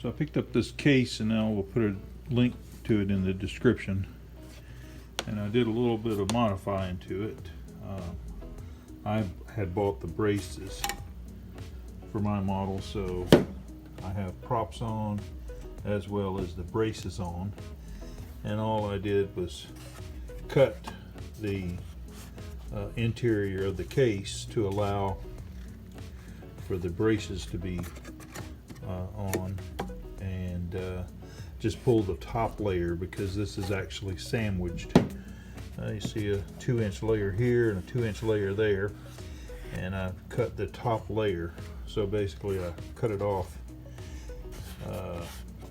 So I picked up this case, and now we'll put a link to it in the description. And I did a little bit of modifying to it. I had bought the braces for my model, so I have props on as well as the braces on. And all I did was cut the interior of the case to allow for the braces to be on, and just pull the top layer because this is actually sandwiched. You see a 2-inch layer here and a 2-inch layer there, and I cut the top layer. So basically I cut it off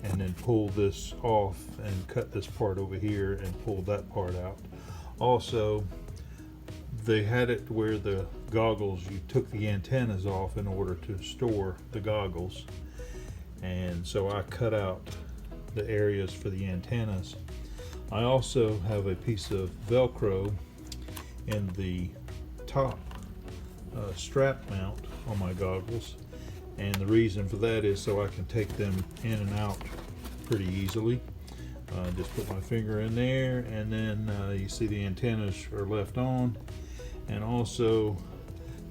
and then pulled this off and cut this part over here and pulled that part out. Also, they had it where the goggles, you took the antennas off in order to store the goggles, and so I cut out the areas for the antennas. I also have a piece of Velcro in the top strap mount on my goggles, and the reason for that is so I can take them in and out pretty easily. Just put my finger in there, and then you see the antennas are left on, and also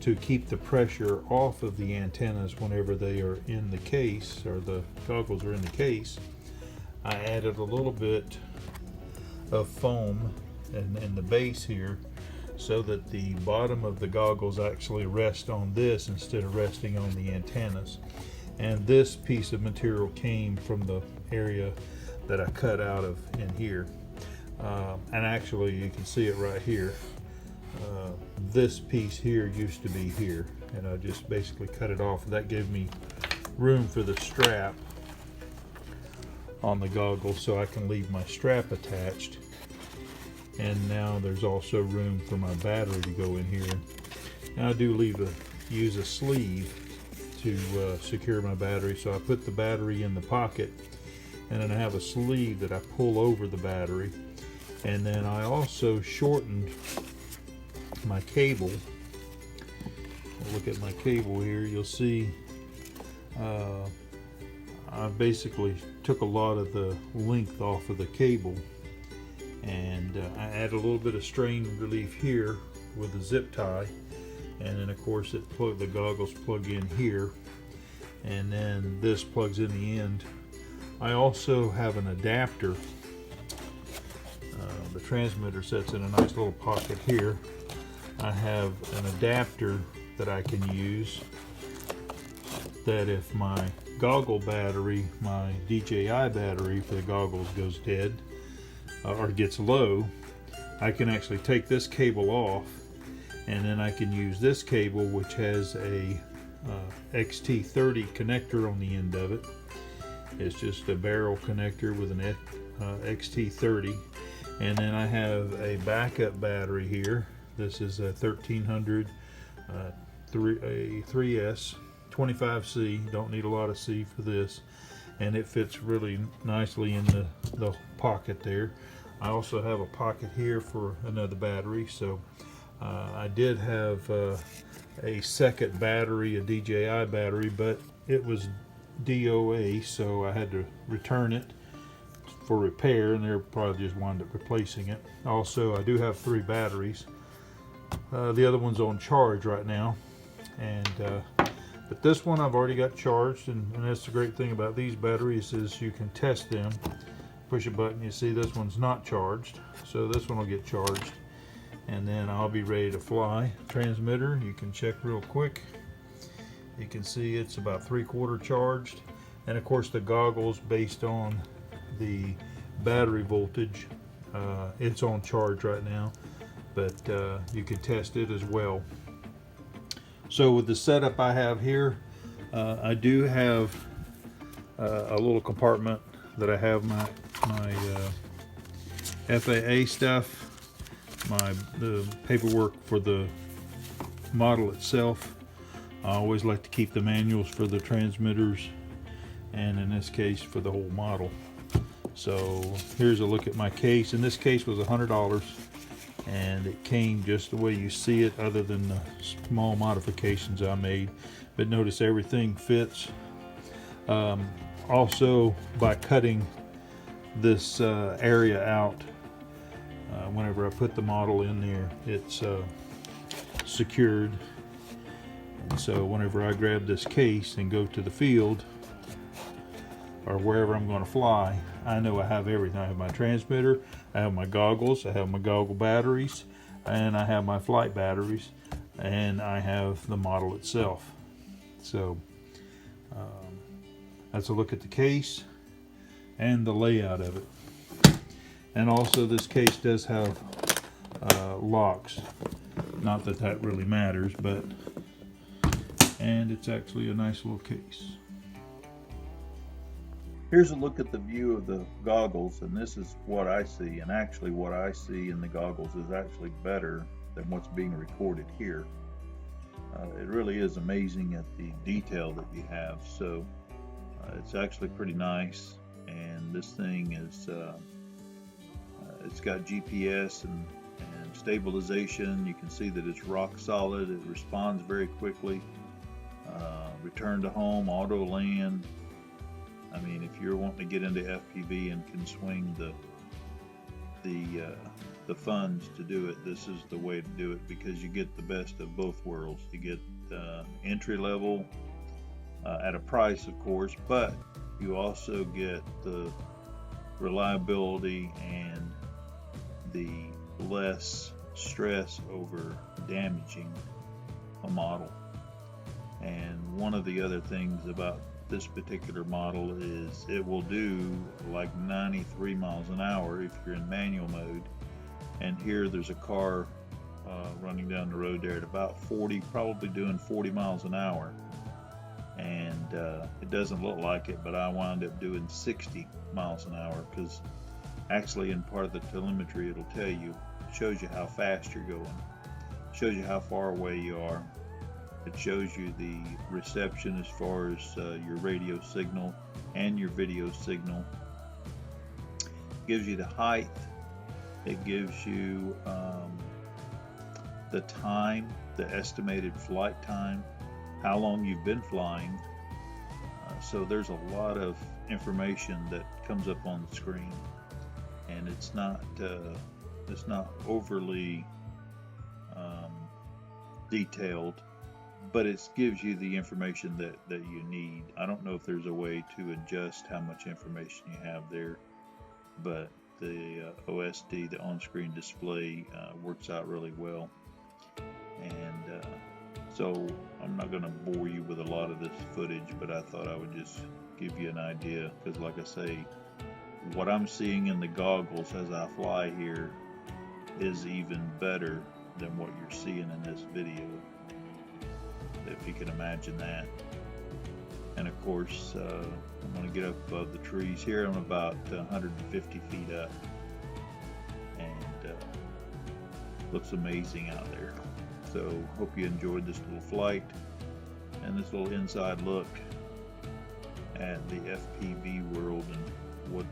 to keep the pressure off of the antennas whenever they are in the case, or the goggles are in the case, I added a little bit of foam in the base here so that the bottom of the goggles actually rest on this instead of resting on the antennas. And this piece of material came from the area that I cut out of in here. And actually you can see it right here. This piece here used to be here, and I just basically cut it off. That gave me room for the strap on the goggles so I can leave my strap attached. And now there's also room for my battery to go in here. Now I do use a sleeve to secure my battery, so I put the battery in the pocket, and then I have a sleeve that I pull over the battery. And then I also shortened my cable. Look at my cable here. You'll see I basically took a lot of the length off of the cable, and I add a little bit of strain relief here with a zip tie, and then of course the goggles plug in here, and then this plugs in the end. I also have an adapter. The transmitter sits in a nice little pocket here. I have an adapter that I can use, that if my goggle battery, my DJI battery for the goggles goes dead or gets low, I can actually take this cable off, and then I can use this cable, which has a XT30 connector on the end of it. It's just a barrel connector with an XT30, and then I have a backup battery here. This is a 1300 3S 25C. Don't need a lot of C for this, and it fits really nicely in the pocket there. I also have a pocket here for another battery. So I did have a second battery, a DJI battery, but it was DOA, so I had to return it for repair, and they're probably just wound up replacing it. Also, I do have 3 batteries. The other one's on charge right now, and but this one I've already got charged, and that's the great thing about these batteries is you can test them. Push a button, you see this one's not charged, so this one will get charged, and then I'll be ready to fly. Transmitter, you can check real quick. You can see it's about 3/4 charged, and of course the goggles, based on the battery voltage, it's on charge right now, but you can test it as well. So with the setup I have here, I do have a little compartment that I have my FAA stuff, the paperwork for the model itself. I always like to keep the manuals for the transmitters, and in this case for the whole model. So here's a look at my case, and this case was $100, and it came just the way you see it, other than the small modifications I made. But notice everything fits. Also, by cutting this area out, whenever I put the model in there, it's secured. And so whenever I grab this case and go to the field or wherever I'm going to fly, I know I have everything. I have my transmitter, I have my goggles, I have my goggle batteries, and I have my flight batteries, and I have the model itself. So that's a look at the case and the layout of it. And also, this case does have locks. Not that that really matters, but and it's actually a nice little case. Here's a look at the view of the goggles, and this is what I see. And actually, what I see in the goggles is actually better than what's being recorded here. It really is amazing at the detail that you have. So it's actually pretty nice, and this thing is it's got GPS and stabilization. You can see that it's rock solid. It responds very quickly. Return to home, auto land. I mean, if you're wanting to get into FPV and can swing the funds to do it, this is the way to do it, because you get the best of both worlds. You get entry level at a price, of course, but you also get the reliability and the less stress over damaging a model. And one of the other things about this particular model is it will do like 93 miles an hour if you're in manual mode. And here there's a car running down the road there at about 40, probably doing 40 miles an hour. And it doesn't look like it, but I wound up doing 60 miles an hour, because actually in part of the telemetry it'll tell you, it shows you how fast you're going, it shows you how far away you are, it shows you the reception as far as your radio signal and your video signal, it gives you the height, it gives you the time, the estimated flight time, how long you've been flying. So there's a lot of information that comes up on the screen, and it's not overly detailed, but it gives you the information that you need. I don't know if there's a way to adjust how much information you have there, but the OSD, the on-screen display, works out really well. And so I'm not going to bore you with a lot of this footage, but I thought I would just give you an idea, because like I say, what I'm seeing in the goggles as I fly here is even better than what you're seeing in this video, if you can imagine that. And of course, I'm going to get up above the trees here. I'm about 150 feet up, and looks amazing out there. So hope you enjoyed this little flight and this little inside look at the FPV world and what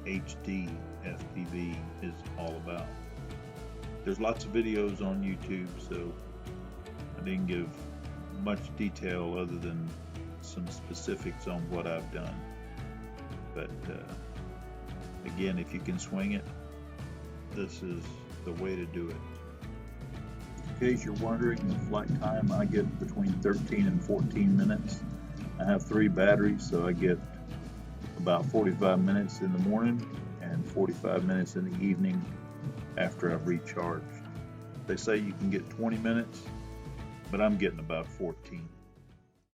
HD FPV is all about. There's lots of videos on YouTube, so I didn't give much detail other than some specifics on what I've done. But again, if you can swing it, this is the way to do it. In case you're wondering, the flight time, I get between 13 and 14 minutes. I have 3 batteries, so I get about 45 minutes in the morning and 45 minutes in the evening after I've recharged. They say you can get 20 minutes, but I'm getting about 14.